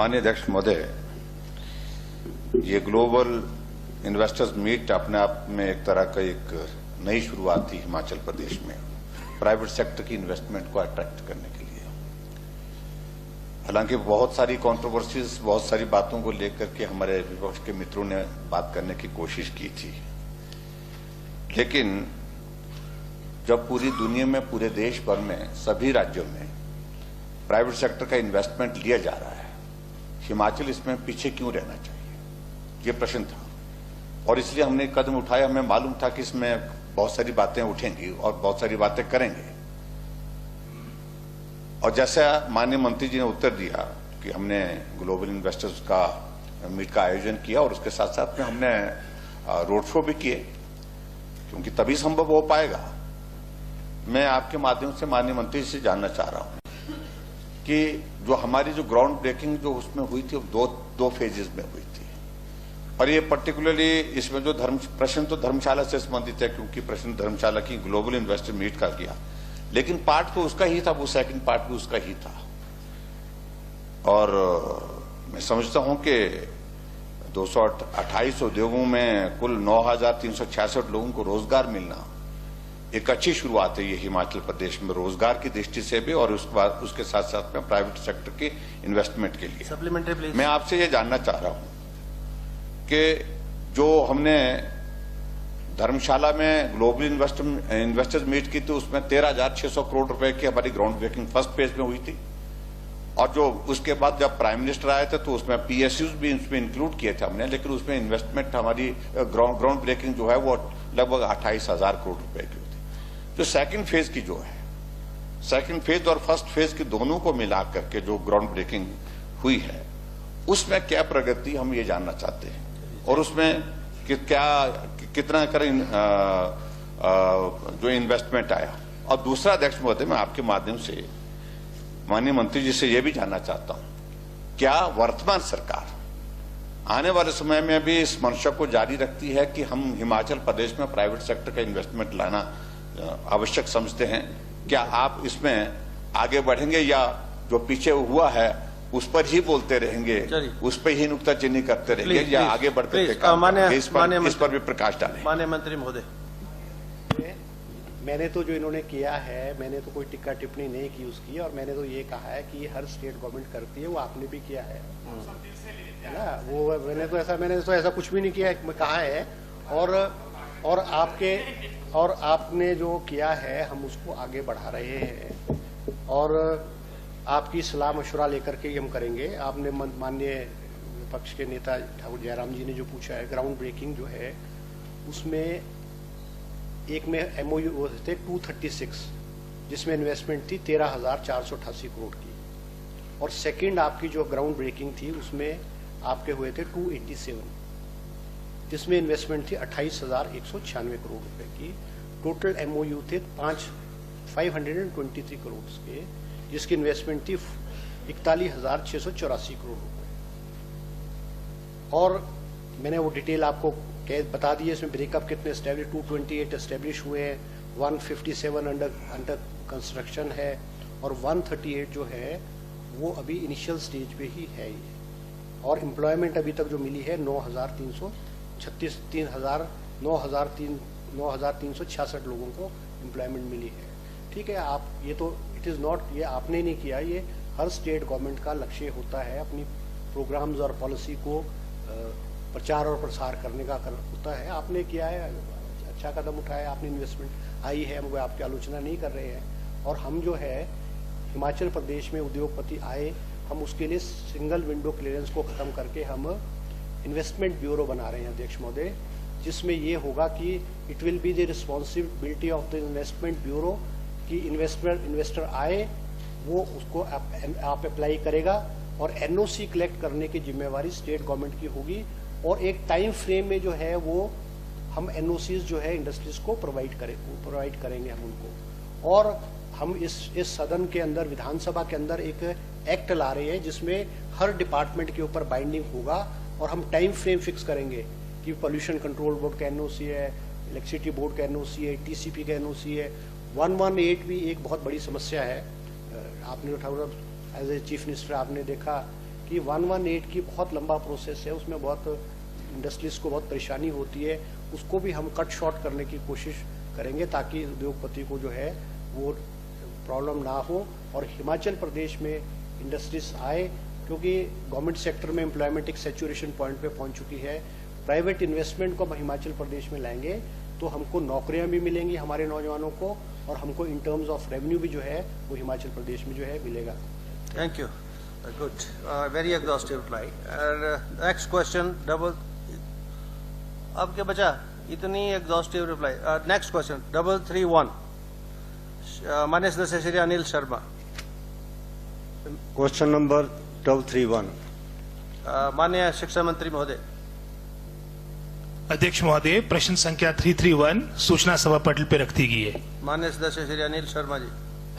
माननीय अध्यक्ष महोदय, ये ग्लोबल इन्वेस्टर्स मीट अपने आप में एक तरह का एक नई शुरुआत थी हिमाचल प्रदेश में प्राइवेट सेक्टर की इन्वेस्टमेंट को अट्रैक्ट करने के लिए। हालांकि बहुत सारी कंट्रोवर्सीज, बहुत सारी बातों को लेकर के हमारे विपक्ष के मित्रों ने बात करने की कोशिश की थी, लेकिन जब पूरी दुनिया में, पूरे देश भर में, सभी राज्यों में प्राइवेट सेक्टर का इन्वेस्टमेंट लिया जा रहा है, हिमाचल इसमें पीछे क्यों रहना चाहिए, ये प्रश्न था। और इसलिए हमने कदम उठाया। हमें मालूम था कि इसमें बहुत सारी बातें उठेंगी और बहुत सारी बातें करेंगे। और जैसा माननीय मंत्री जी ने उत्तर दिया कि हमने ग्लोबल इन्वेस्टर्स का मीट का आयोजन किया और उसके साथ साथ में हमने रोड शो भी किए, क्योंकि तभी संभव हो पाएगा। मैं आपके माध्यम से माननीय मंत्री जी से जानना चाह रहा हूं कि जो हमारी जो ग्राउंड ब्रेकिंग जो उसमें हुई थी, वो दो फेजेस में हुई थी। और ये पर्टिकुलरली इसमें जो प्रश्न तो धर्मशाला से संबंधित है, क्योंकि प्रश्न धर्मशाला की ग्लोबल इन्वेस्टर मीट का किया, लेकिन पार्ट तो उसका ही था, वो सेकंड पार्ट भी उसका ही था। और मैं समझता हूं कि 228 उद्योगों में कुल 9,366 लोगों को रोजगार मिलना एक अच्छी शुरुआत है ये हिमाचल प्रदेश में, रोजगार की दृष्टि से भी और उसके बाद उसके साथ साथ में प्राइवेट सेक्टर के इन्वेस्टमेंट के लिए। Supplementary please. मैं आपसे ये जानना चाह रहा हूं कि जो हमने धर्मशाला में ग्लोबल इन्वेस्टर्स मीट की थी, उसमें 13,600 करोड़ रुपए की हमारी ग्राउंड ब्रेकिंग फर्स्ट फेज में हुई थी। और जो उसके बाद जब प्राइम मिनिस्टर आए थे तो उसमें PSUs भी इसमें इंक्लूड किए थे हमने, लेकिन उसमें इन्वेस्टमेंट हमारी ग्राउंड ब्रेकिंग जो है वो लगभग 28,000 करोड़ रुपए की। जो सेकंड फेज की जो है, सेकंड फेज और फर्स्ट फेज की दोनों को मिला करके जो ग्राउंड ब्रेकिंग हुई है, उसमें क्या प्रगति हम ये जानना चाहते हैं। और उसमें कितना जो इन्वेस्टमेंट आया। और दूसरा अध्यक्ष महोदय, मैं आपके माध्यम से माननीय मंत्री जी से यह भी जानना चाहता हूं, क्या वर्तमान सरकार आने वाले समय में भी इस मंशा को जारी रखती है कि हम हिमाचल प्रदेश में प्राइवेट सेक्टर का इन्वेस्टमेंट लाना आवश्यक समझते हैं? क्या आप इसमें आगे बढ़ेंगे या जो पीछे हुआ है उस पर ही बोलते रहेंगे, उस पर ही नुक्ताचीनी करते रहेंगे, या आगे बढ़ते इस पर भी प्रकाश डालें? माननीय मंत्री महोदय, मैंने तो जो इन्होंने किया है, मैंने तो कोई टिक्का टिप्पणी नहीं की उसकी, और मैंने तो ये कहा है कि हर स्टेट गवर्नमेंट करती है, वो आपने भी किया है ना। वो मैंने तो ऐसा कुछ भी नहीं किया, कहा है। और आपने जो किया है, हम उसको आगे बढ़ा रहे हैं और आपकी सलाह मशवरा लेकर के ही हम करेंगे। आपने माननीय विपक्ष के नेता ठाकुर जयराम जी ने जो पूछा है, ग्राउंड ब्रेकिंग जो है उसमें एक में MOU थे 236, जिसमें इन्वेस्टमेंट थी 13,488 करोड़ की, और सेकंड आपकी जो ग्राउंड ब्रेकिंग थी उसमें आपके हुए थे 287, जिसमें इन्वेस्टमेंट थी 28,196 करोड़ रुपए की। टोटल MOU थे 523 करोड़ के, जिसकी इन्वेस्टमेंट थी 41,684 करोड़ रुपए। और मैंने वो डिटेल आपको बता दी है। इसमें ब्रेकअप कितने एस्टेब्लिश, 228 एस्टेब्लिश हुए हैं, 157 अंडर कंस्ट्रक्शन है, और 138 जो है वो अभी इनिशियल स्टेज पे ही है ये। और एम्प्लॉयमेंट अभी तक जो मिली है 9,366 लोगों को एम्प्लॉयमेंट मिली है। ठीक है, आप ये तो इट इज़ नॉट, ये आपने नहीं किया, ये हर स्टेट गवर्नमेंट का लक्ष्य होता है अपनी प्रोग्राम्स और पॉलिसी को प्रचार और प्रसार करने का होता है। आपने किया है, अच्छा कदम उठाया, आपने इन्वेस्टमेंट आई है, हम आपकी आलोचना नहीं कर रहे हैं। और हम जो है हिमाचल प्रदेश में उद्योगपति आए, हम उसके लिए सिंगल विंडो क्लियरेंस को खत्म करके हम इन्वेस्टमेंट ब्यूरो बना रहे हैं अध्यक्ष महोदय, जिसमें ये होगा कि it will be the responsibility of the investment bureau कि इन्वेस्टर आए, वो उसको आप अप्लाई करेगा, और NOC कलेक्ट करने की जिम्मेवारी स्टेट गवर्नमेंट की होगी। और एक टाइम फ्रेम में जो है वो हम NOCs जो है इंडस्ट्रीज को प्रोवाइड करेंगे हम उनको। और हम इस सदन के अंदर, विधानसभा के अंदर एक एक्ट ला रहे हैं जिसमें हर डिपार्टमेंट के ऊपर बाइंडिंग होगा, और हम टाइम फ्रेम फिक्स करेंगे कि पोल्यूशन कंट्रोल बोर्ड का NOC है, इलेक्ट्रिसिटी बोर्ड का NOC है, TCP का NOC है। 118 भी एक बहुत बड़ी समस्या है। आपने Thakur as a chief minister आपने देखा कि 118 की बहुत लंबा प्रोसेस है, उसमें बहुत इंडस्ट्रीज को बहुत परेशानी होती है, उसको भी हम कट शॉर्ट करने की कोशिश करेंगे ताकि उद्योगपति को जो है वो प्रॉब्लम ना हो और हिमाचल प्रदेश में इंडस्ट्रीज आए, क्योंकि गवर्नमेंट सेक्टर में एम्प्लॉयमेंट एक सैचुरेशन पॉइंट पे पहुंच चुकी है। प्राइवेट इन्वेस्टमेंट को हम हिमाचल प्रदेश में लाएंगे तो हमको नौकरियां भी मिलेंगी हमारे नौजवानों को, और हमको इन टर्म्स ऑफ रेवेन्यू भी जो है वो हिमाचल प्रदेश में जो है मिलेगा। Thank you. Good. Very exhaustive reply. Next question, double. अब क्या बचा? इतनी exhaustive reply. Next question, 331. माननीय सदस्य श्री अनिल शर्मा. Question number 331। माननीय शिक्षा मंत्री महोदय। अध्यक्ष महोदय, प्रश्न संख्या 331 सूचना सभा पटल पर रख दी गई है। माननीय सदस्य श्री अनिल शर्मा जी।